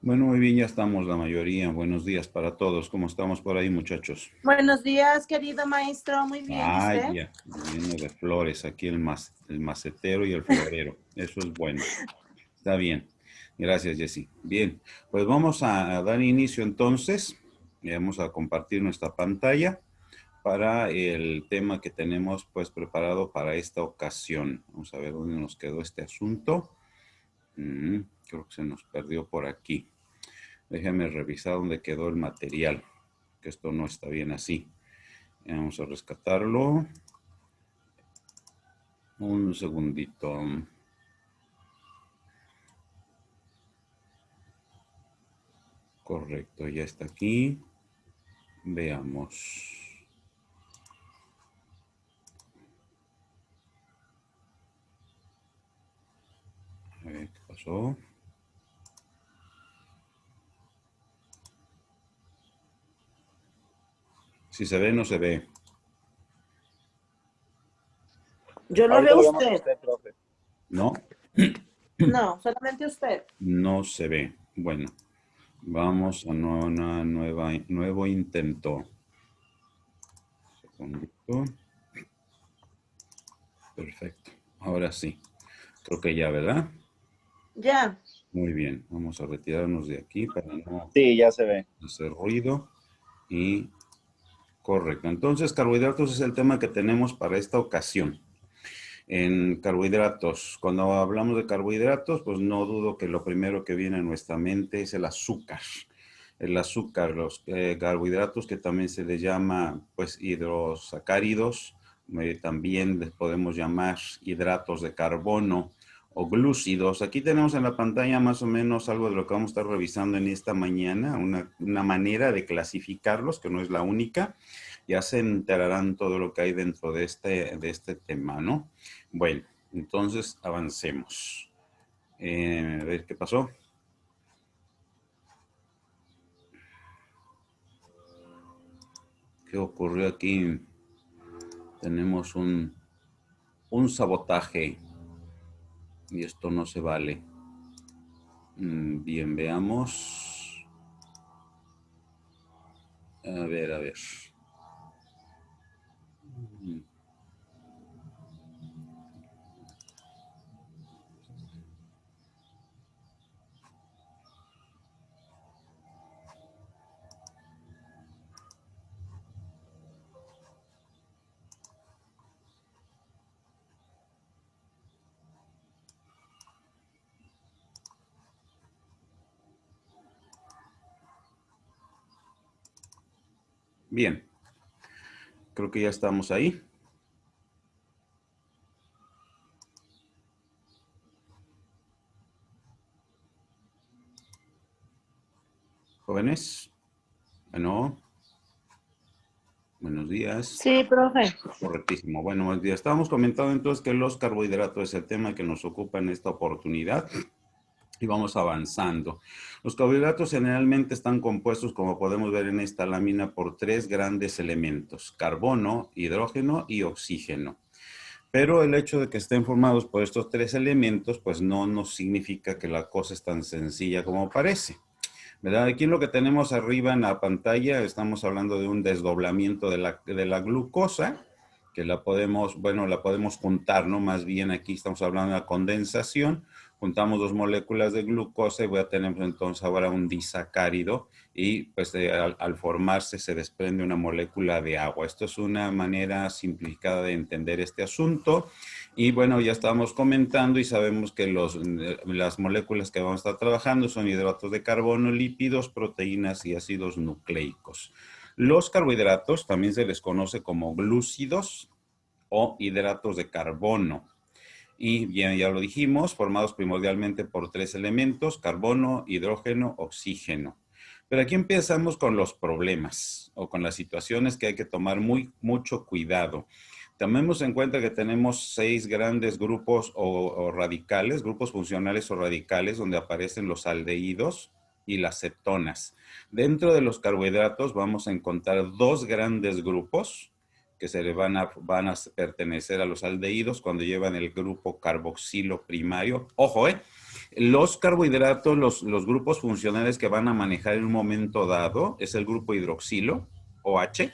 Bueno, muy bien, ya estamos la mayoría. Buenos días para todos. ¿Cómo estamos por ahí, muchachos? Buenos días, querido maestro. Muy bien, ¿y usted? Ya, lleno de flores aquí el macetero y el florero. Eso es bueno. Está bien. Gracias, Jessy. Bien, pues vamos a dar inicio entonces. Vamos a compartir nuestra pantalla para el tema que tenemos pues preparado para esta ocasión. Vamos a ver dónde nos quedó este asunto. Creo que se nos perdió por aquí. Déjame revisar dónde quedó el material, que esto no está bien así. Vamos a rescatarlo. Un segundito. Correcto, ya está aquí. Veamos. A ver qué pasó. Si se ve, no se ve. Yo lo Ahorita veo lo vemos a usted. usted, profe. No, No, solamente usted. no se ve. Bueno, vamos a una nuevo intento. Segundito. Perfecto. Ahora sí. Creo que ya, ¿verdad? Ya. Muy bien. Vamos a retirarnos de aquí para no Sí, ya se ve. hacer ruido. Y correcto. Entonces, carbohidratos es el tema que tenemos para esta ocasión. En carbohidratos, cuando hablamos de carbohidratos, pues no dudo que lo primero que viene a nuestra mente es el azúcar. El azúcar, los carbohidratos que también se les llama pues hidrosacáridos, también les podemos llamar hidratos de carbono o glúcidos. Aquí tenemos en la pantalla más o menos algo de lo que vamos a estar revisando en esta mañana, una manera de clasificarlos, que no es la única. Ya se enterarán todo lo que hay dentro de este tema, ¿no? Bueno, entonces avancemos. A ver qué pasó. ¿Qué ocurrió aquí? Tenemos un sabotaje y esto no se vale. Bien, veamos. A ver, a ver. Bien, creo que ya estamos ahí. Jóvenes, bueno, buenos días. Sí, profe. Correctísimo. Bueno, buenos días. Estábamos comentando entonces que los carbohidratos es el tema que nos ocupa en esta oportunidad y vamos avanzando. Los carbohidratos generalmente están compuestos, como podemos ver en esta lámina, por tres grandes elementos: carbono, hidrógeno y oxígeno. Pero el hecho de que estén formados por estos tres elementos, pues no nos significa que la cosa es tan sencilla como parece, ¿verdad? Aquí en lo que tenemos arriba en la pantalla estamos hablando de un desdoblamiento de la glucosa, que la podemos, bueno, la podemos juntar, ¿no? Más bien aquí estamos hablando de la condensación. Juntamos dos moléculas de glucosa y voy a tener entonces ahora un disacárido y pues al formarse se desprende una molécula de agua. Esto es una manera simplificada de entender este asunto. Y bueno, ya estábamos comentando y sabemos que las moléculas que vamos a estar trabajando son hidratos de carbono, lípidos, proteínas y ácidos nucleicos. Los carbohidratos también se les conoce como glúcidos o hidratos de carbono. Y bien, ya lo dijimos, formados primordialmente por tres elementos: carbono, hidrógeno, oxígeno. Pero aquí empezamos con los problemas o con las situaciones que hay que tomar mucho cuidado. Tomemos en cuenta que tenemos 6 grandes grupos o radicales, grupos funcionales o radicales, donde aparecen los aldehídos y las cetonas. Dentro de los carbohidratos vamos a encontrar 2 grandes grupos que van a pertenecer a los aldehídos cuando llevan el grupo carboxilo primario. Ojo, Los carbohidratos, los grupos funcionales que van a manejar en un momento dado es el grupo hidroxilo, OH,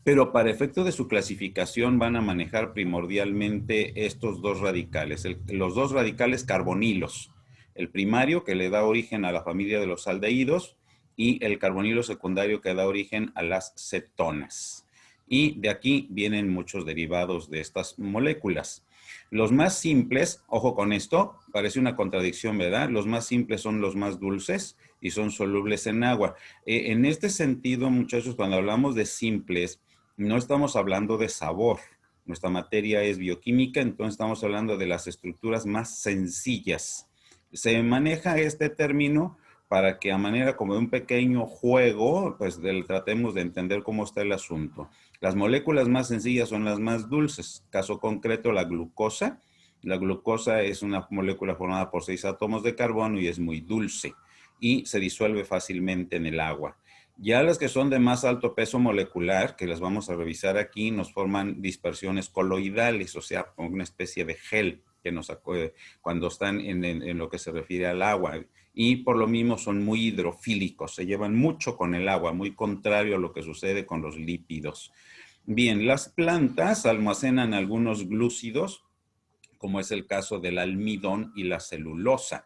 pero para efecto de su clasificación van a manejar primordialmente estos dos radicales, los dos radicales carbonilos, el primario que le da origen a la familia de los aldehídos y el carbonilo secundario que da origen a las cetonas. Y de aquí vienen muchos derivados de estas moléculas. Los más simples, ojo con esto, parece una contradicción, ¿verdad? Los más simples son los más dulces y son solubles en agua. En este sentido, muchachos, cuando hablamos de simples, no estamos hablando de sabor. Nuestra materia es bioquímica, entonces estamos hablando de las estructuras más sencillas. Se maneja este término para que a manera como de un pequeño juego, pues tratemos de entender cómo está el asunto. Las moléculas más sencillas son las más dulces. Caso concreto, la glucosa. La glucosa es una molécula formada por 6 átomos de carbono y es muy dulce y se disuelve fácilmente en el agua. Ya las que son de más alto peso molecular, que las vamos a revisar aquí, nos forman dispersiones coloidales, o sea, una especie de gel que nos cuando están en lo que se refiere al agua. Y por lo mismo son muy hidrofílicos, se llevan mucho con el agua, muy contrario a lo que sucede con los lípidos. Bien, las plantas almacenan algunos glúcidos, como es el caso del almidón y la celulosa.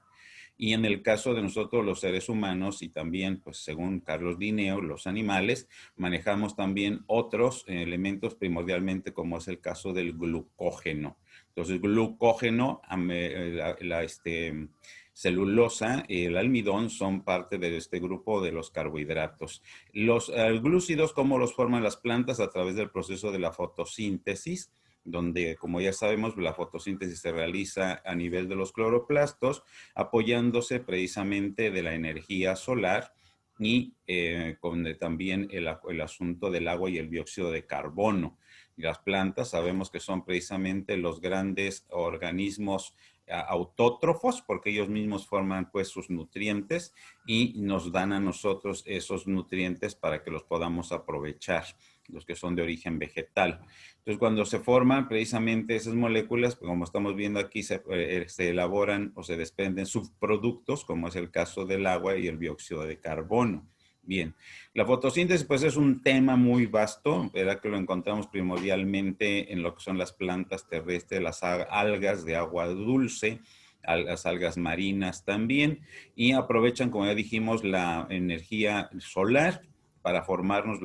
Y en el caso de nosotros los seres humanos y también, pues según Carlos Linneo, los animales, manejamos también otros elementos primordialmente como es el caso del glucógeno. Entonces, glucógeno, celulosa y el almidón son parte de este grupo de los carbohidratos. Los glúcidos, ¿cómo los forman las plantas? A través del proceso de la fotosíntesis, donde, como ya sabemos, la fotosíntesis se realiza a nivel de los cloroplastos, apoyándose precisamente de la energía solar y con también el asunto del agua y el dióxido de carbono. Y las plantas sabemos que son precisamente los grandes organismos autótrofos, porque ellos mismos forman pues sus nutrientes y nos dan a nosotros esos nutrientes para que los podamos aprovechar, los que son de origen vegetal. Entonces, cuando se forman precisamente esas moléculas, pues, como estamos viendo aquí, se elaboran o se desprenden subproductos, como es el caso del agua y el dióxido de carbono. Bien, la fotosíntesis pues es un tema muy vasto, ¿verdad? Que lo encontramos primordialmente en lo que son las plantas terrestres, las algas de agua dulce, las algas marinas también, y aprovechan, como ya dijimos, la energía solar para formarnos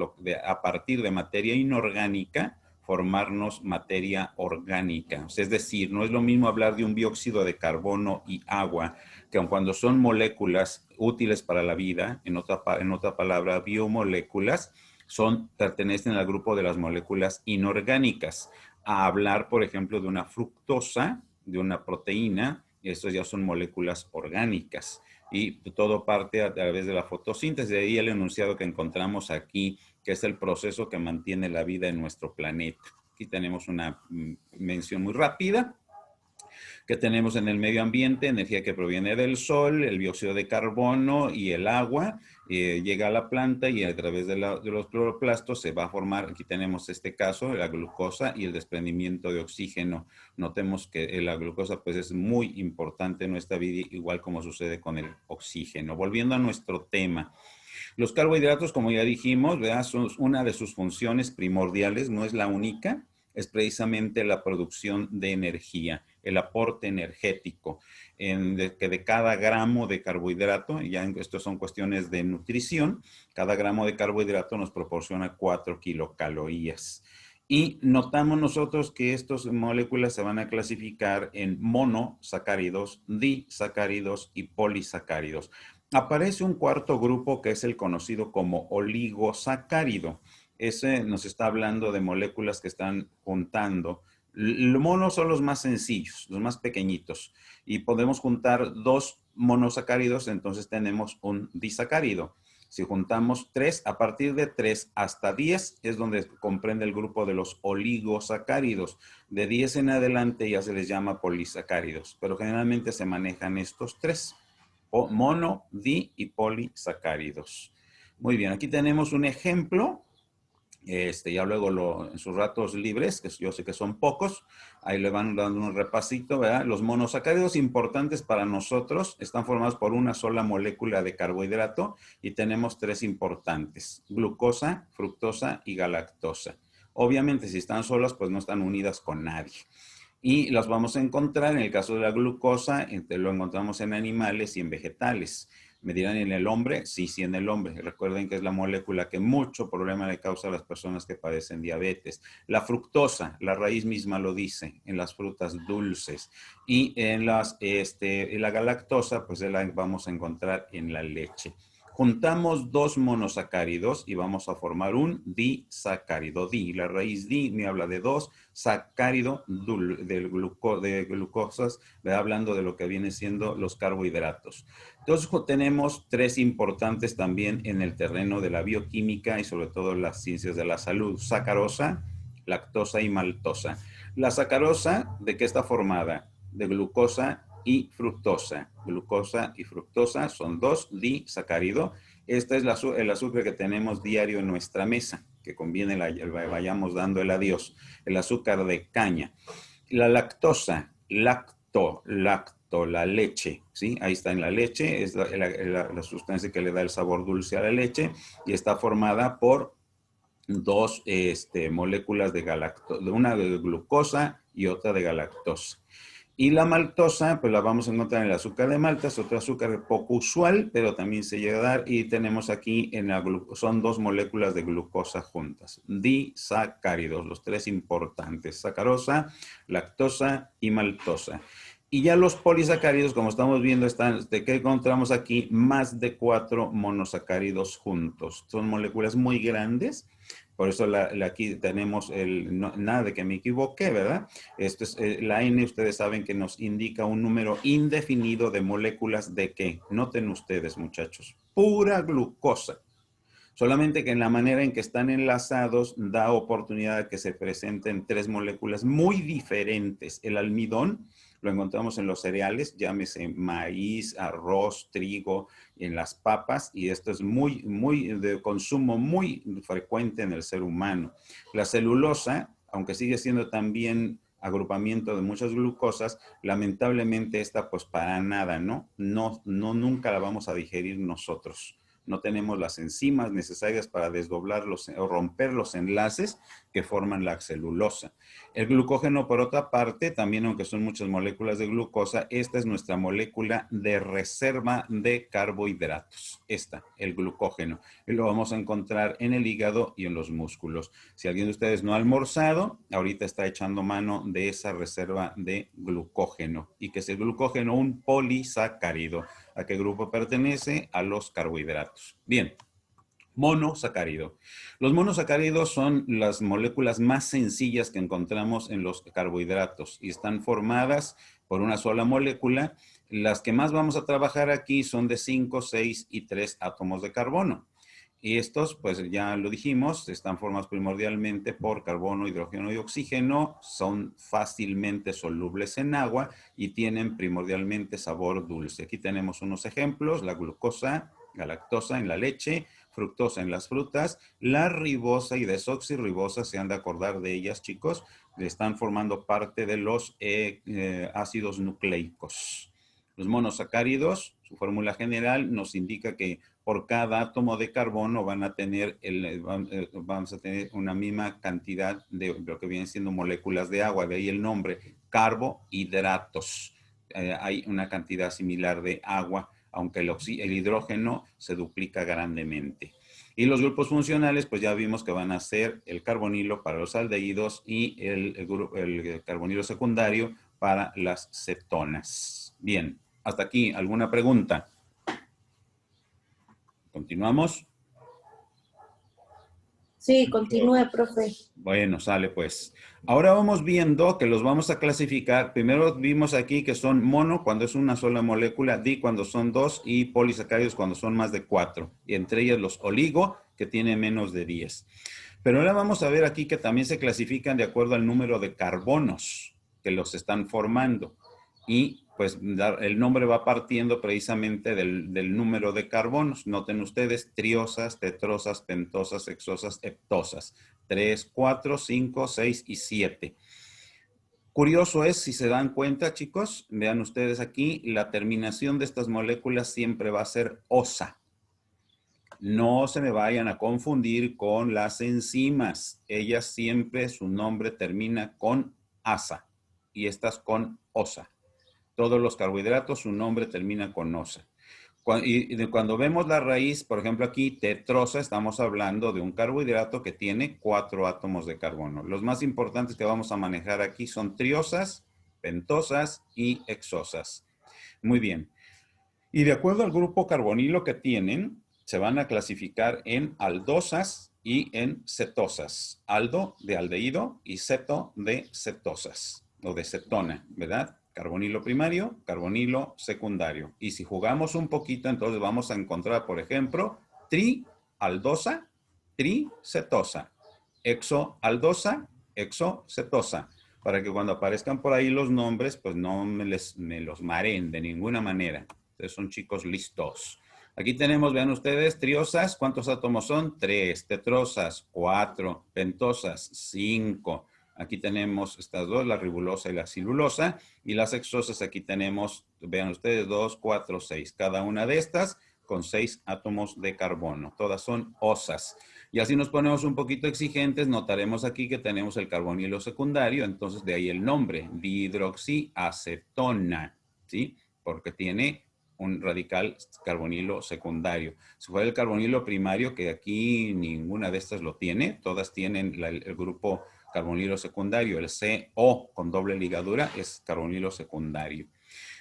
a partir de materia inorgánica, formarnos materia orgánica. O sea, es decir, no es lo mismo hablar de un dióxido de carbono y agua, que aun cuando son moléculas útiles para la vida, en otra palabra, biomoléculas, pertenecen al grupo de las moléculas inorgánicas. A hablar, por ejemplo, de una fructosa, de una proteína, estos ya son moléculas orgánicas. Y todo parte a través de la fotosíntesis. De ahí el enunciado que encontramos aquí, que es el proceso que mantiene la vida en nuestro planeta. Aquí tenemos una mención muy rápida. Que tenemos en el medio ambiente, energía que proviene del sol, el dióxido de carbono y el agua, llega a la planta y a través de los cloroplastos se va a formar, aquí tenemos este caso, la glucosa y el desprendimiento de oxígeno. Notemos que la glucosa pues es muy importante en nuestra vida, igual como sucede con el oxígeno. Volviendo a nuestro tema. Los carbohidratos, como ya dijimos, ¿verdad? Son una de sus funciones primordiales, no es la única, es precisamente la producción de energía, el aporte energético, que de cada gramo de carbohidrato, ya esto son cuestiones de nutrición, cada gramo de carbohidrato nos proporciona 4 kilocalorías. Y notamos nosotros que estas moléculas se van a clasificar en monosacáridos, disacáridos y polisacáridos. Aparece un cuarto grupo que es el conocido como oligosacárido. Ese nos está hablando de moléculas que están juntando. Los monos son los más sencillos, los más pequeñitos. Y podemos juntar 2 monosacáridos, entonces tenemos un disacárido. Si juntamos 3, a partir de 3 hasta 10 es donde comprende el grupo de los oligosacáridos. De 10 en adelante ya se les llama polisacáridos, pero generalmente se manejan estos 3. Mono, di y polisacáridos. Muy bien, aquí tenemos un ejemplo Ya luego en sus ratos libres, que yo sé que son pocos, ahí le van dando un repasito, ¿verdad? Los monosacáridos importantes para nosotros están formados por una sola molécula de carbohidrato y tenemos tres importantes: glucosa, fructosa y galactosa. Obviamente, si están solas, pues no están unidas con nadie. Y las vamos a encontrar, en el caso de la glucosa, lo encontramos en animales y en vegetales. ¿Me dirán en el hombre? Sí, sí, en el hombre. Recuerden que es la molécula que mucho problema le causa a las personas que padecen diabetes. La fructosa, la raíz misma lo dice, en las frutas dulces. Y en la galactosa, pues la vamos a encontrar en la leche. Juntamos dos monosacáridos y vamos a formar un disacárido. La raíz di me habla de dos, sacárido de glucosas, hablando de lo que viene siendo los carbohidratos. Entonces tenemos tres importantes también en el terreno de la bioquímica y sobre todo las ciencias de la salud: sacarosa, lactosa y maltosa. La sacarosa, ¿de qué está formada? De glucosa y fructosa. Glucosa y fructosa son dos disacáridos. Este es el azúcar que tenemos diario en nuestra mesa, que conviene vayamos dando el adiós. El azúcar de caña. La lactosa, la leche, ¿sí? Ahí está en la leche, es la sustancia que le da el sabor dulce a la leche y está formada por dos moléculas de galactosa, una de glucosa y otra de galactosa. Y la maltosa, pues la vamos a encontrar en el azúcar de malta, es otro azúcar poco usual, pero también se llega a dar. Y tenemos aquí, son dos moléculas de glucosa juntas. Disacáridos, los tres importantes: sacarosa, lactosa y maltosa. Y ya los polisacáridos, como estamos viendo, ¿de qué encontramos aquí? Más de 4 monosacáridos juntos. Son moléculas muy grandes. Por eso aquí tenemos nada de que me equivoqué, ¿verdad? Esto es, la N, ustedes saben que nos indica un número indefinido de moléculas de ¿qué? Noten ustedes, muchachos, pura glucosa. Solamente que en la manera en que están enlazados da oportunidad de que se presenten tres moléculas muy diferentes. El almidón lo encontramos en los cereales, llámese maíz, arroz, trigo, en las papas, y esto es de consumo muy frecuente en el ser humano. La celulosa, aunque sigue siendo también agrupamiento de muchas glucosas, lamentablemente esta pues para nada, ¿no? Nunca la vamos a digerir nosotros. No tenemos las enzimas necesarias para desdoblarlos o romper los enlaces que forman la celulosa. El glucógeno, por otra parte, también aunque son muchas moléculas de glucosa, esta es nuestra molécula de reserva de carbohidratos. El glucógeno. Y lo vamos a encontrar en el hígado y en los músculos. Si alguien de ustedes no ha almorzado, ahorita está echando mano de esa reserva de glucógeno. ¿Y que es el glucógeno? Un polisacárido. ¿A qué grupo pertenece? A los carbohidratos. Bien, monosacárido. Los monosacáridos son las moléculas más sencillas que encontramos en los carbohidratos y están formadas por una sola molécula. Las que más vamos a trabajar aquí son de 5, 6 y 3 átomos de carbono. Y estos, pues ya lo dijimos, están formados primordialmente por carbono, hidrógeno y oxígeno, son fácilmente solubles en agua y tienen primordialmente sabor dulce. Aquí tenemos unos ejemplos: la glucosa, galactosa en la leche, fructosa en las frutas, la ribosa y desoxirribosa, se han de acordar de ellas, chicos, están formando parte de los ácidos nucleicos. Los monosacáridos, su fórmula general nos indica que por cada átomo de carbono vamos a tener una misma cantidad de lo que vienen siendo moléculas de agua, de ahí el nombre, carbohidratos. Hay una cantidad similar de agua, aunque el hidrógeno se duplica grandemente. Y los grupos funcionales, pues ya vimos que van a ser el carbonilo para los aldehídos y el carbonilo secundario para las cetonas. Bien, hasta aquí, ¿alguna pregunta? ¿Continuamos? Sí, continúe, profe. Bueno, sale pues. Ahora vamos viendo que los vamos a clasificar. Primero vimos aquí que son mono cuando es una sola molécula, di cuando son dos y polisacáridos cuando son más de 4. Y entre ellas los oligo, que tiene menos de 10. Pero ahora vamos a ver aquí que también se clasifican de acuerdo al número de carbonos que los están formando. Y pues el nombre va partiendo precisamente del número de carbonos. Noten ustedes: triosas, tetrosas, pentosas, hexosas, heptosas. 3, 4, 5, 6 y 7. Curioso es, si se dan cuenta, chicos, vean ustedes aquí, la terminación de estas moléculas siempre va a ser osa. No se me vayan a confundir con las enzimas. Ellas siempre, su nombre termina con asa y estas con osa. Todos los carbohidratos, su nombre termina con osa. Cuando vemos la raíz, por ejemplo aquí, tetrosa, estamos hablando de un carbohidrato que tiene 4 átomos de carbono. Los más importantes que vamos a manejar aquí son triosas, pentosas y hexosas. Muy bien. Y de acuerdo al grupo carbonilo que tienen, se van a clasificar en aldosas y en cetosas. Aldo de aldehído y ceto de cetosas o de cetona, ¿verdad? Carbonilo primario, carbonilo secundario. Y si jugamos un poquito, entonces vamos a encontrar, por ejemplo, trialdosa, tricetosa, exoaldosa, exocetosa, para que cuando aparezcan por ahí los nombres, pues no me los mareen de ninguna manera. Ustedes son chicos listos. Aquí tenemos, vean ustedes, triosas, ¿cuántos átomos son? 3, tetrosas, 4, pentosas, 5. Aquí tenemos estas dos, la ribulosa y la silulosa. Y las hexosas, aquí tenemos, vean ustedes, 2, 4, 6. Cada una de estas con 6 átomos de carbono. Todas son osas. Y así nos ponemos un poquito exigentes, notaremos aquí que tenemos el carbonilo secundario, entonces de ahí el nombre, dihidroxiacetona, ¿sí? Porque tiene un radical carbonilo secundario. Si fuera el carbonilo primario, que aquí ninguna de estas lo tiene, todas tienen el grupo carbonilo secundario. El CO con doble ligadura es carbonilo secundario.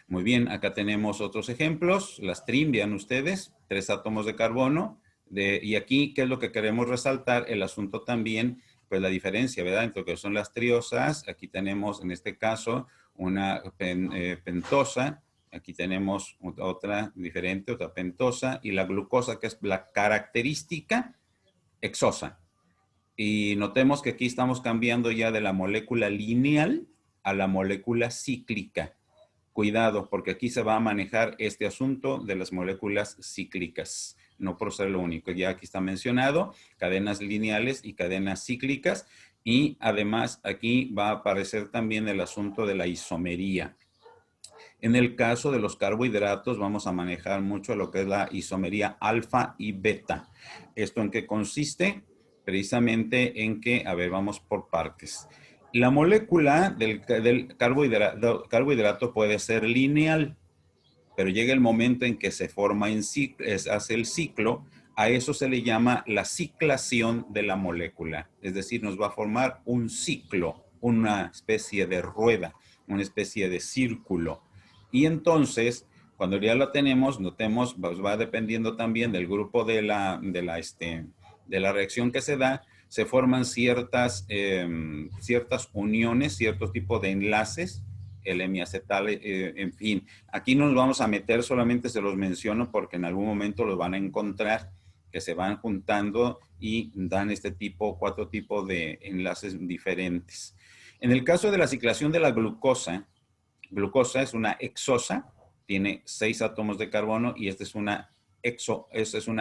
Muy bien, acá tenemos otros ejemplos. Las trim, vean ustedes, 3 átomos de carbono. Y aquí, ¿qué es lo que queremos resaltar? El asunto también, pues la diferencia, ¿verdad? Entre lo que son las triosas, aquí tenemos en este caso una pentosa, aquí tenemos otra diferente, otra pentosa, y la glucosa, que es la característica hexosa. Y notemos que aquí estamos cambiando ya de la molécula lineal a la molécula cíclica. Cuidado, porque aquí se va a manejar este asunto de las moléculas cíclicas, no por ser lo único. Ya aquí está mencionado, cadenas lineales y cadenas cíclicas, y además aquí va a aparecer también el asunto de la isomería. En el caso de los carbohidratos vamos a manejar mucho lo que es la isomería alfa y beta. ¿Esto en qué consiste? Precisamente en que, a ver, vamos por partes. La molécula del carbohidrato puede ser lineal, pero llega el momento en que se forma en ciclo, hace el ciclo. A eso se le llama la ciclación de la molécula. Es decir, nos va a formar un ciclo, una especie de rueda, una especie de círculo. Y entonces, cuando ya la tenemos, notemos, pues va dependiendo también del grupo de la reacción que se da, se forman ciertas uniones, cierto tipo de enlaces, el hemiacetal, en fin. Aquí no nos vamos a meter, solamente se los menciono porque en algún momento los van a encontrar, que se van juntando y dan este tipo, 4 tipos de enlaces diferentes. En el caso de la ciclación de la glucosa es una hexosa, tiene 6 átomos de carbono y esta es una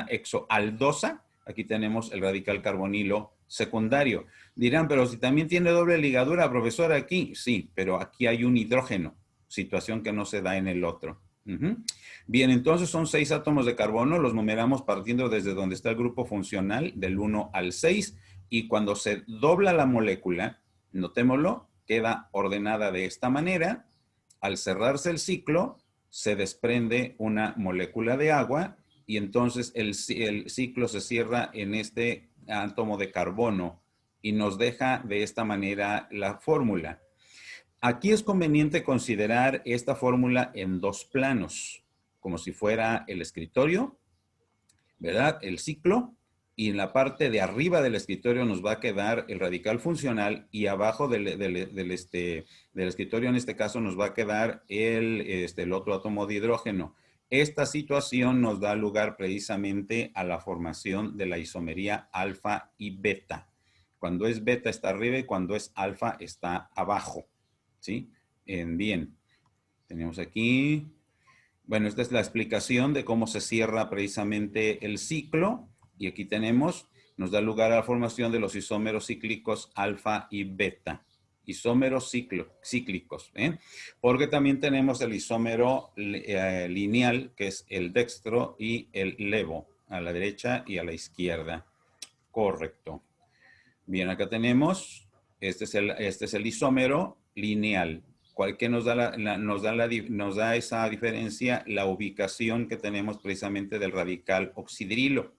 exoaldosa. Aquí tenemos el radical carbonilo secundario. Dirán, pero si también tiene doble ligadura, profesor, aquí. Sí, pero aquí hay un hidrógeno, situación que no se da en el otro. Bien, entonces son 6 átomos de carbono, los numeramos partiendo desde donde está el grupo funcional, del 1 al 6, y cuando se dobla la molécula, notémoslo, queda ordenada de esta manera. Al cerrarse el ciclo, se desprende una molécula de agua y entonces el ciclo se cierra en este átomo de carbono y nos deja de esta manera la fórmula. Aquí es conveniente considerar esta fórmula en 2 planos, como si fuera el escritorio, ¿verdad? El ciclo, y en la parte de arriba del escritorio nos va a quedar el radical funcional y abajo del escritorio en este caso nos va a quedar el otro átomo de hidrógeno. Esta situación nos da lugar precisamente a la formación de la isomería alfa y beta. Cuando es beta está arriba y cuando es alfa está abajo, ¿sí? Bien, tenemos aquí... Bueno, esta es la explicación de cómo se cierra precisamente el ciclo. Y aquí tenemos nos da lugar a la formación de los isómeros cíclicos alfa y beta. Isómeros cíclicos, ¿eh? Porque también tenemos el isómero lineal, que es el dextro y el levo, a la derecha y a la izquierda. Correcto. Bien, acá tenemos, este es el isómero lineal. ¿Cuál que nos da esa diferencia? La ubicación que tenemos precisamente del radical oxidrilo.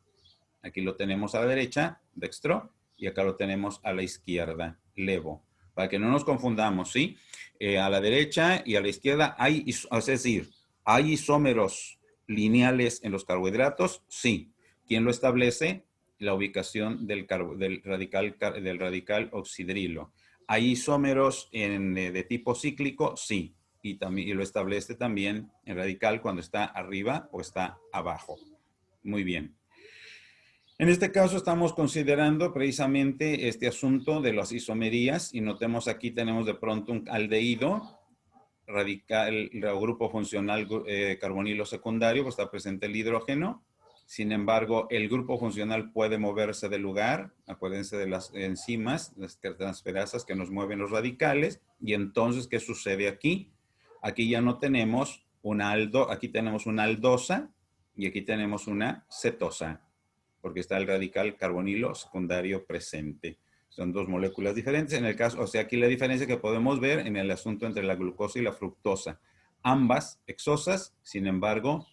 Aquí lo tenemos a la derecha, dextro, y acá lo tenemos a la izquierda, levo. Para que no nos confundamos, ¿sí? A la derecha y a la izquierda es decir, ¿hay isómeros lineales en los carbohidratos? Sí. ¿Quién lo establece? La ubicación del radical oxidrilo. ¿Hay isómeros de tipo cíclico? Sí. Y lo establece también el radical cuando está arriba o está abajo. Muy bien. En este caso estamos considerando precisamente este asunto de las isomerías y notemos aquí tenemos de pronto un aldehído radical, el grupo funcional carbonilo secundario, pues está presente el hidrógeno. Sin embargo, el grupo funcional puede moverse de lugar. Acuérdense de las enzimas, las transferasas que nos mueven los radicales. Y entonces, ¿qué sucede aquí? Aquí ya no tenemos aquí tenemos una aldosa y aquí tenemos una cetosa, porque está el radical carbonilo secundario presente. Son dos moléculas diferentes. En el caso, o sea, aquí la diferencia que podemos ver en el asunto entre la glucosa y la fructosa. Ambas exosas, sin embargo,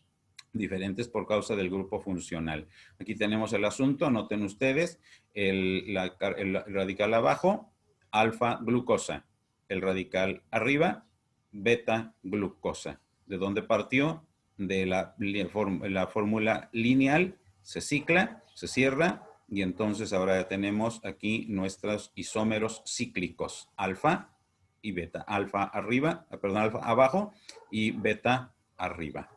diferentes por causa del grupo funcional. Aquí tenemos el asunto, noten ustedes, el radical abajo, alfa glucosa. El radical arriba, beta glucosa. ¿De dónde partió? De la fórmula lineal, se cicla, se cierra, y entonces ahora ya tenemos aquí nuestros isómeros cíclicos, alfa y beta. Alfa arriba, perdón, alfa abajo y beta arriba.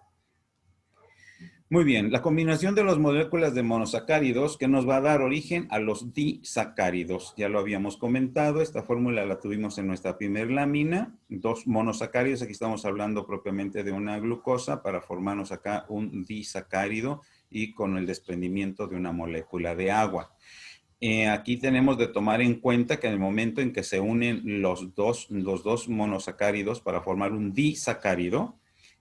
Muy bien, la combinación de las moléculas de monosacáridos que nos va a dar origen a los disacáridos. Ya lo habíamos comentado, esta fórmula la tuvimos en nuestra primera lámina. Dos monosacáridos, aquí estamos hablando propiamente de una glucosa para formarnos acá un disacárido y con el desprendimiento de una molécula de agua. Aquí tenemos de tomar en cuenta que en el momento en que se unen los dos monosacáridos para formar un disacárido,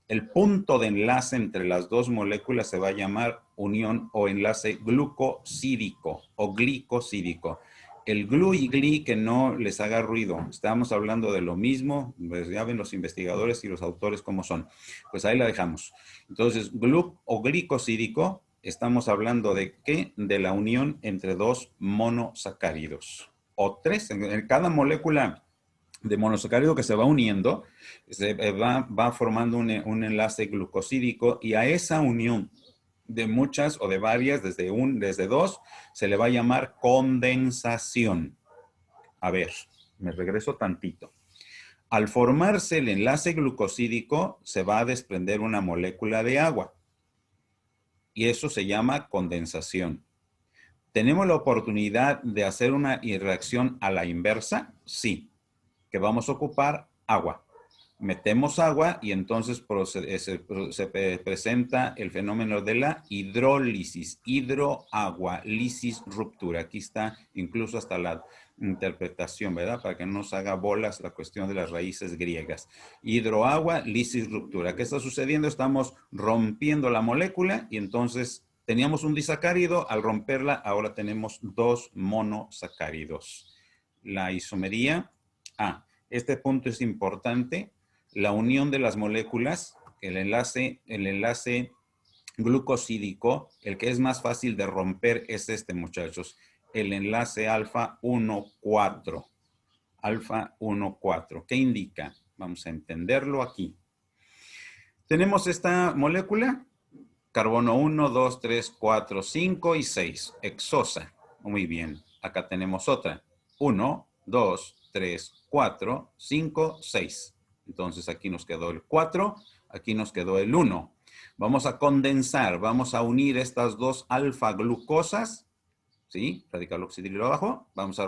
el punto de enlace entre las dos moléculas se va a llamar unión o enlace glucosídico o glicosídico. El glu y gli que no les haga ruido. Estamos hablando de lo mismo, pues ya ven los investigadores y los autores cómo son. Pues ahí la dejamos. Entonces, glu o glicosídico, estamos hablando de ¿qué? De la unión entre dos monosacáridos. O tres, en cada molécula de monosacárido que se va uniendo, va formando un enlace glucosídico y a esa unión de muchas o de varias, desde dos, se le va a llamar condensación. A ver, me regreso tantito. Al formarse el enlace glucosídico, se va a desprender una molécula de agua y eso se llama condensación. ¿Tenemos la oportunidad de hacer una reacción a la inversa? Sí. Que vamos a ocupar agua. Metemos agua y entonces se presenta el fenómeno de la hidrólisis, hidroagua, lisis, ruptura. Aquí está incluso hasta la interpretación, ¿verdad? Para que no nos haga bolas la cuestión de las raíces griegas. Hidroagua, lisis, ruptura. ¿Qué está sucediendo? Estamos rompiendo la molécula y entonces teníamos un disacárido. Al romperla, ahora tenemos dos monosacáridos. La isomería. Este punto es importante. La unión de las moléculas, el enlace glucosídico, el que es más fácil de romper es este, muchachos. El enlace alfa 1,4. Alfa 1,4. ¿Qué indica? Vamos a entenderlo aquí. Tenemos esta molécula, carbono 1, 2, 3, 4, 5 y 6. Exosa. Muy bien. Acá tenemos otra. 1, 2, 3, 4, 5, 6. Entonces aquí nos quedó el 4, aquí nos quedó el 1. Vamos a condensar, vamos a unir estas dos alfa glucosas, ¿sí? Radical oxidrilo abajo. Vamos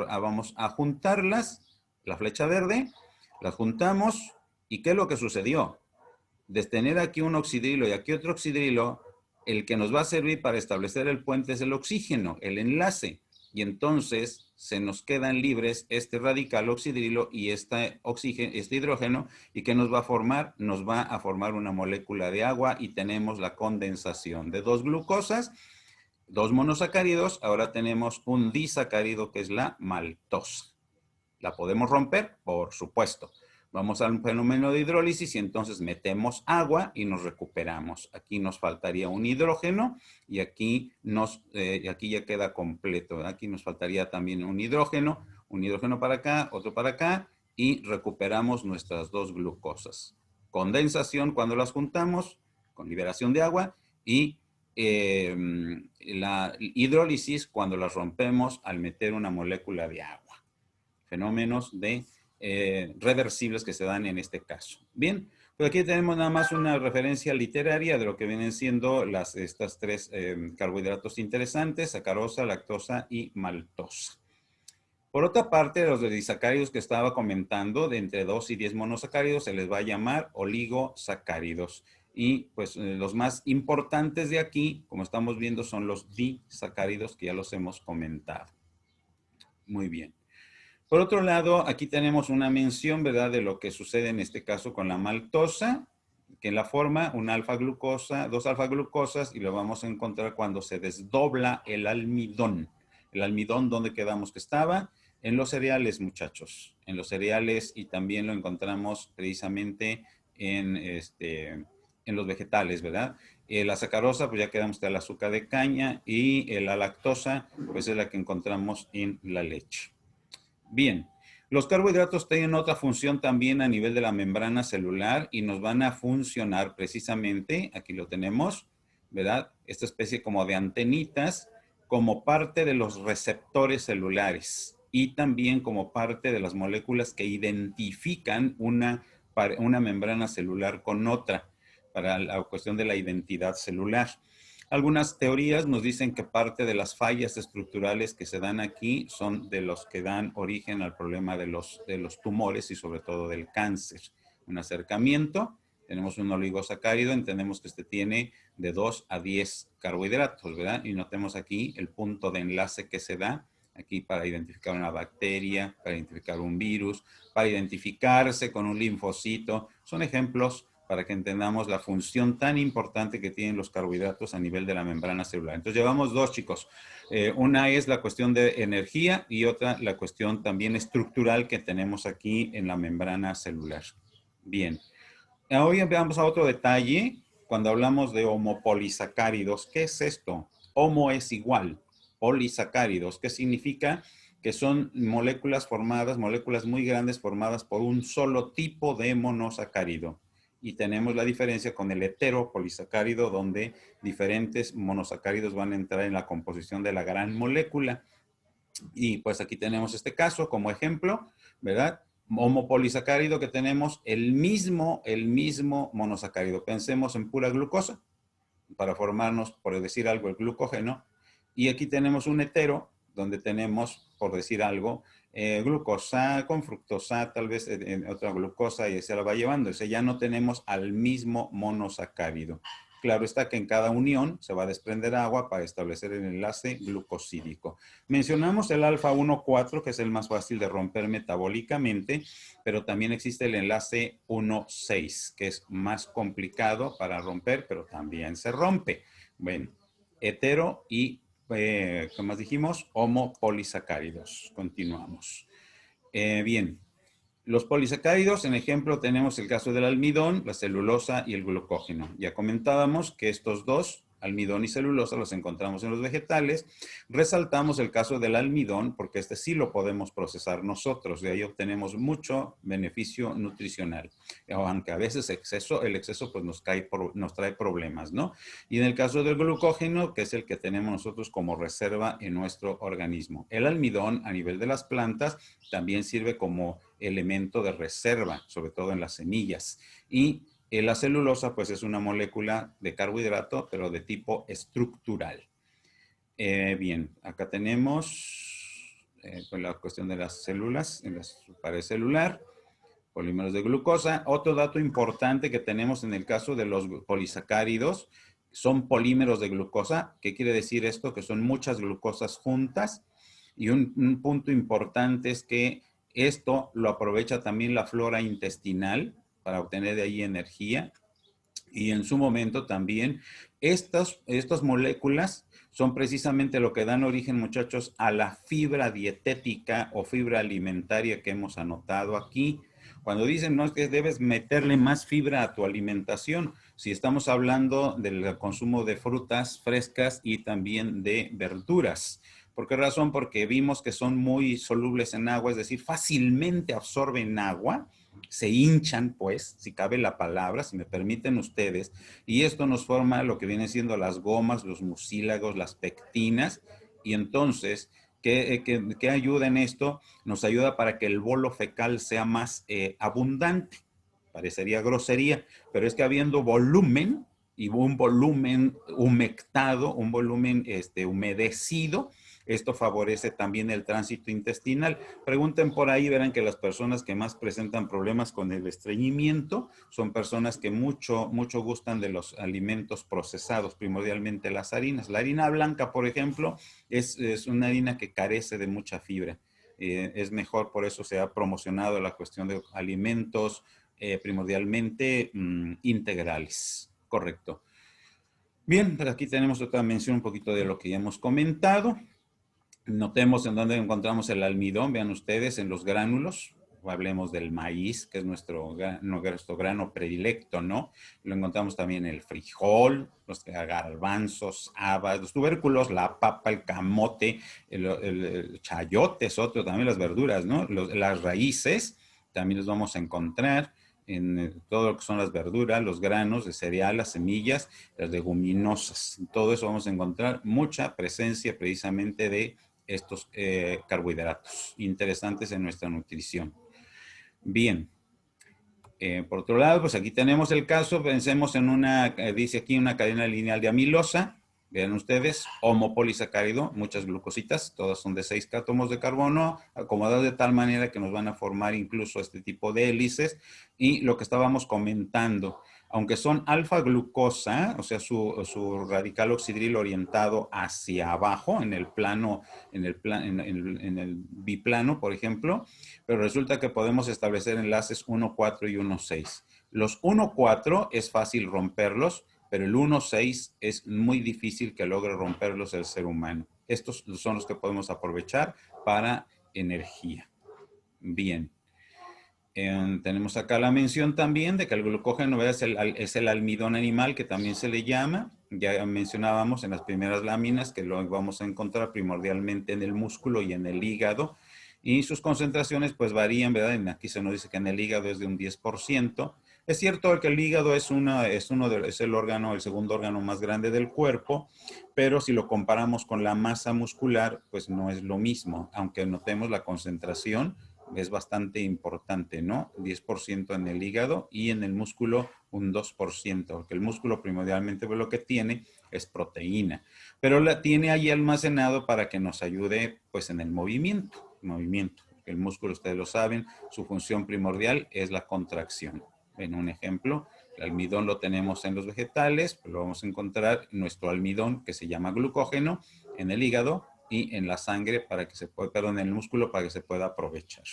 a juntarlas, la flecha verde, las juntamos. ¿Y qué es lo que sucedió? De tener aquí un oxidrilo y aquí otro oxidrilo, el que nos va a servir para establecer el puente es el oxígeno, el enlace. y entonces se nos quedan libres este radical oxidrilo y este hidrógeno. ¿Y qué nos va a formar? Nos va a formar una molécula de agua y tenemos la condensación de dos glucosas, dos monosacáridos. Ahora tenemos un disacárido que es la maltosa. ¿La podemos romper? Por supuesto. Vamos al fenómeno de hidrólisis y entonces metemos agua y nos recuperamos. Aquí nos faltaría un hidrógeno y aquí ya queda completo. Aquí nos faltaría también un hidrógeno para acá, otro para acá y recuperamos nuestras dos glucosas. Condensación cuando las juntamos con liberación de agua y la hidrólisis cuando las rompemos al meter una molécula de agua. Fenómenos reversibles que se dan en este caso. Bien, pues aquí tenemos nada más una referencia literaria de lo que vienen siendo estas tres carbohidratos interesantes: sacarosa, lactosa y maltosa. Por otra parte, los de disacáridos que estaba comentando, de entre 2 y 10 monosacáridos, se les va a llamar oligosacáridos. Y pues los más importantes de aquí, como estamos viendo, son los disacáridos, que ya los hemos comentado. Muy bien. Por otro lado, aquí tenemos una mención, ¿verdad?, de lo que sucede en este caso con la maltosa, que la forma una alfa-glucosa, dos alfa-glucosas, y lo vamos a encontrar cuando se desdobla el almidón. El almidón, ¿dónde quedamos que estaba? En los cereales, muchachos. En los cereales, y también lo encontramos precisamente en los vegetales, ¿verdad? La sacarosa, pues ya quedamos que el azúcar de caña, y la lactosa, pues es la que encontramos en la leche. Bien, los carbohidratos tienen otra función también a nivel de la membrana celular y nos van a funcionar precisamente, aquí lo tenemos, ¿verdad? Esta especie como de antenitas, como parte de los receptores celulares y también como parte de las moléculas que identifican una membrana celular con otra para la cuestión de la identidad celular. Algunas teorías nos dicen que parte de las fallas estructurales que se dan aquí son de los que dan origen al problema de los tumores y sobre todo del cáncer. Un acercamiento, tenemos un oligosacárido, entendemos que tiene de 2 a 10 carbohidratos, ¿verdad? Y notemos aquí el punto de enlace que se da aquí para identificar una bacteria, para identificar un virus, para identificarse con un linfocito. Son ejemplos para que entendamos la función tan importante que tienen los carbohidratos a nivel de la membrana celular. Entonces llevamos dos, chicos. Una es la cuestión de energía y otra la cuestión también estructural que tenemos aquí en la membrana celular. Bien. Hoy veamos a otro detalle cuando hablamos de homopolisacáridos. ¿Qué es esto? Homo es igual. Polisacáridos, ¿qué significa? Que son moléculas formadas, moléculas muy grandes formadas por un solo tipo de monosacárido. Y tenemos la diferencia con el heteropolisacárido, donde diferentes monosacáridos van a entrar en la composición de la gran molécula. Y pues aquí tenemos este caso como ejemplo, ¿verdad? Homopolisacárido que tenemos el mismo monosacárido. Pensemos en pura glucosa para formarnos, por decir algo, el glucógeno. Y aquí tenemos un hetero donde tenemos, por decir algo, glucosa con fructosa, tal vez otra glucosa, y se la va llevando. O sea, ya no tenemos al mismo monosacárido. Claro está que en cada unión se va a desprender agua para establecer el enlace glucosídico. Mencionamos el alfa 1,4, que es el más fácil de romper metabólicamente, pero también existe el enlace 1,6, que es más complicado para romper, pero también se rompe. Bueno, hetero y como más dijimos, homopolisacáridos. Continuamos. Bien, los polisacáridos, en ejemplo, tenemos el caso del almidón, la celulosa y el glucógeno. Ya comentábamos que estos dos, almidón y celulosa, los encontramos en los vegetales. Resaltamos el caso del almidón porque este sí lo podemos procesar nosotros. De ahí obtenemos mucho beneficio nutricional. Aunque a veces el exceso pues nos trae problemas, ¿no? Y en el caso del glucógeno, que es el que tenemos nosotros como reserva en nuestro organismo. El almidón a nivel de las plantas también sirve como elemento de reserva, sobre todo en las semillas. Y la celulosa, pues es una molécula de carbohidrato, pero de tipo estructural. Bien, acá tenemos pues la cuestión de las células, en la pared celular, polímeros de glucosa. Otro dato importante que tenemos en el caso de los polisacáridos son polímeros de glucosa. ¿Qué quiere decir esto? Que son muchas glucosas juntas. Y un punto importante es que esto lo aprovecha también la flora intestinal para obtener de ahí energía. Y en su momento también estas moléculas son precisamente lo que dan origen, muchachos, a la fibra dietética o fibra alimentaria que hemos anotado aquí. Cuando dicen, no, es que debes meterle más fibra a tu alimentación, si estamos hablando del consumo de frutas frescas y también de verduras. ¿Por qué razón? Porque vimos que son muy solubles en agua, es decir, fácilmente absorben agua, se hinchan, pues, si cabe la palabra, si me permiten ustedes, y esto nos forma lo que vienen siendo las gomas, los mucílagos, las pectinas, y entonces, ¿qué ayuda en esto? Nos ayuda para que el bolo fecal sea más abundante. Parecería grosería, pero es que habiendo volumen y un volumen humectado, un volumen humedecido, esto favorece también el tránsito intestinal. Pregunten por ahí, verán que las personas que más presentan problemas con el estreñimiento son personas que mucho gustan de los alimentos procesados, primordialmente las harinas. La harina blanca, por ejemplo, es una harina que carece de mucha fibra. Es mejor, por eso se ha promocionado la cuestión de alimentos primordialmente integrales. Correcto. Bien, pues aquí tenemos otra mención un poquito de lo que ya hemos comentado. Notemos en dónde encontramos el almidón, vean ustedes, en los gránulos. Hablemos del maíz, que es nuestro grano predilecto, ¿no? Lo encontramos también en el frijol, los garbanzos, habas, los tubérculos, la papa, el camote, el chayote es otro, también las verduras, ¿no? Las raíces también los vamos a encontrar en todo lo que son las verduras, los granos de cereal, las semillas, las leguminosas. En todo eso vamos a encontrar mucha presencia precisamente de estos carbohidratos interesantes en nuestra nutrición. Bien. Por otro lado, pues aquí tenemos el caso, pensemos en dice aquí una cadena lineal de amilosa, vean ustedes, homopolisacárido, muchas glucositas, todas son de 6 átomos de carbono, acomodadas de tal manera que nos van a formar incluso este tipo de hélices, y lo que estábamos comentando, aunque son alfa-glucosa, o sea, su radical oxidril orientado hacia abajo, en el plano, en el biplano, por ejemplo, pero resulta que podemos establecer enlaces 1, 4 y 1, 6. Los 1, 4 es fácil romperlos, pero el 1, 6 es muy difícil que logre romperlos el ser humano. Estos son los que podemos aprovechar para energía. Bien. Tenemos acá la mención también de que el glucógeno es el almidón animal, que también se le llama. Ya mencionábamos en las primeras láminas que lo vamos a encontrar primordialmente en el músculo y en el hígado. Y sus concentraciones pues varían, ¿verdad? Aquí se nos dice que en el hígado es de un 10%. Es cierto que el hígado es el órgano, el segundo órgano más grande del cuerpo, pero si lo comparamos con la masa muscular, pues no es lo mismo, aunque notemos la concentración es bastante importante, ¿no? 10% en el hígado y en el músculo un 2%, porque el músculo primordialmente lo que tiene es proteína, pero la tiene ahí almacenado para que nos ayude pues en el movimiento. El músculo, ustedes lo saben, su función primordial es la contracción. En un ejemplo, el almidón lo tenemos en los vegetales, pues lo vamos a encontrar en nuestro almidón que se llama glucógeno en el hígado y en la sangre para que se pueda, perdón, en el músculo para que se pueda aprovechar.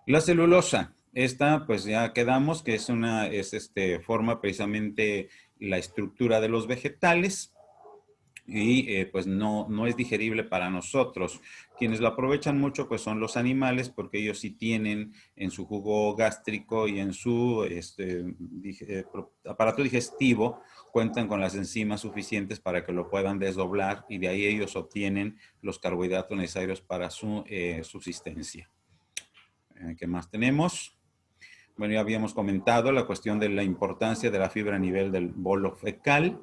La celulosa, esta pues ya quedamos que forma precisamente la estructura de los vegetales y pues no es digerible para nosotros. Quienes la aprovechan mucho pues son los animales porque ellos sí tienen en su jugo gástrico y en su aparato digestivo cuentan con las enzimas suficientes para que lo puedan desdoblar y de ahí ellos obtienen los carbohidratos necesarios para su subsistencia. ¿Qué más tenemos? Bueno, ya habíamos comentado la cuestión de la importancia de la fibra a nivel del bolo fecal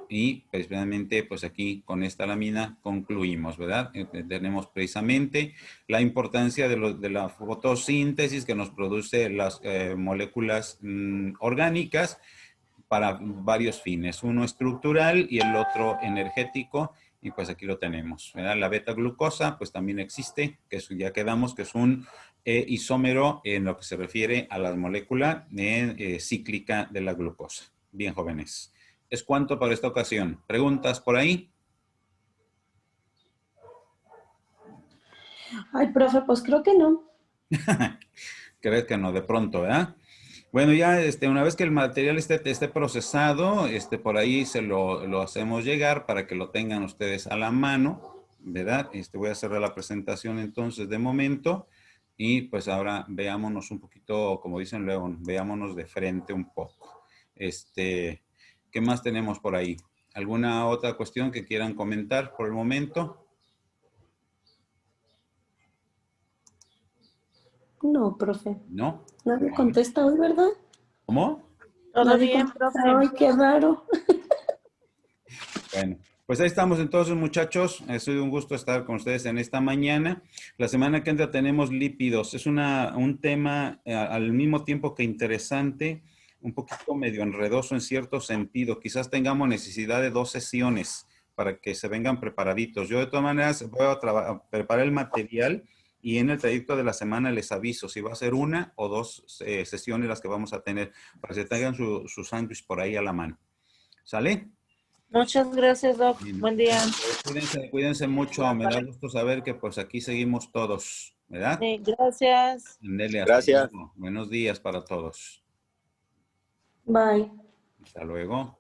y precisamente pues aquí con esta lámina concluimos, ¿verdad? Tenemos precisamente la importancia de la fotosíntesis que nos produce las moléculas orgánicas para varios fines, uno estructural y el otro energético, y pues aquí lo tenemos, ¿verdad? La beta glucosa pues también existe, que ya quedamos que es un isómero en lo que se refiere a la molécula cíclica de la glucosa. Bien, jóvenes. ¿Es cuánto para esta ocasión? ¿Preguntas por ahí? Ay, profe, pues creo que no. ¿Crees que no? De pronto, ¿verdad? Bueno, ya una vez que el material esté procesado, por ahí lo hacemos llegar para que lo tengan ustedes a la mano, ¿verdad? Voy a cerrar la presentación entonces de momento y pues ahora veámonos un poquito, como dicen luego, veámonos de frente un poco. ¿Qué más tenemos por ahí? ¿Alguna otra cuestión que quieran comentar por el momento? No, profe. ¿No? Nadie Bueno. contesta hoy, ¿verdad? ¿Cómo? Todo Nadie bien, contesta profe. hoy, qué raro. Bueno, pues ahí estamos entonces, muchachos. Ha sido un gusto estar con ustedes en esta mañana. La semana que entra tenemos lípidos. Es un tema al mismo tiempo que interesante, un poquito medio enredoso en cierto sentido. Quizás tengamos necesidad de 2 sesiones para que se vengan preparaditos. Yo de todas maneras voy a preparar el material y en el trayecto de la semana les aviso si va a ser 1 o 2 sesiones las que vamos a tener para que tengan su sándwich por ahí a la mano. ¿Sale? Muchas gracias, Doc. Bien. Buen día. Cuídense mucho. Me da gusto saber que pues aquí seguimos todos, ¿verdad? Sí, gracias. Andele, hasta Gracias. luego. Buenos días para todos. Bye. Hasta luego.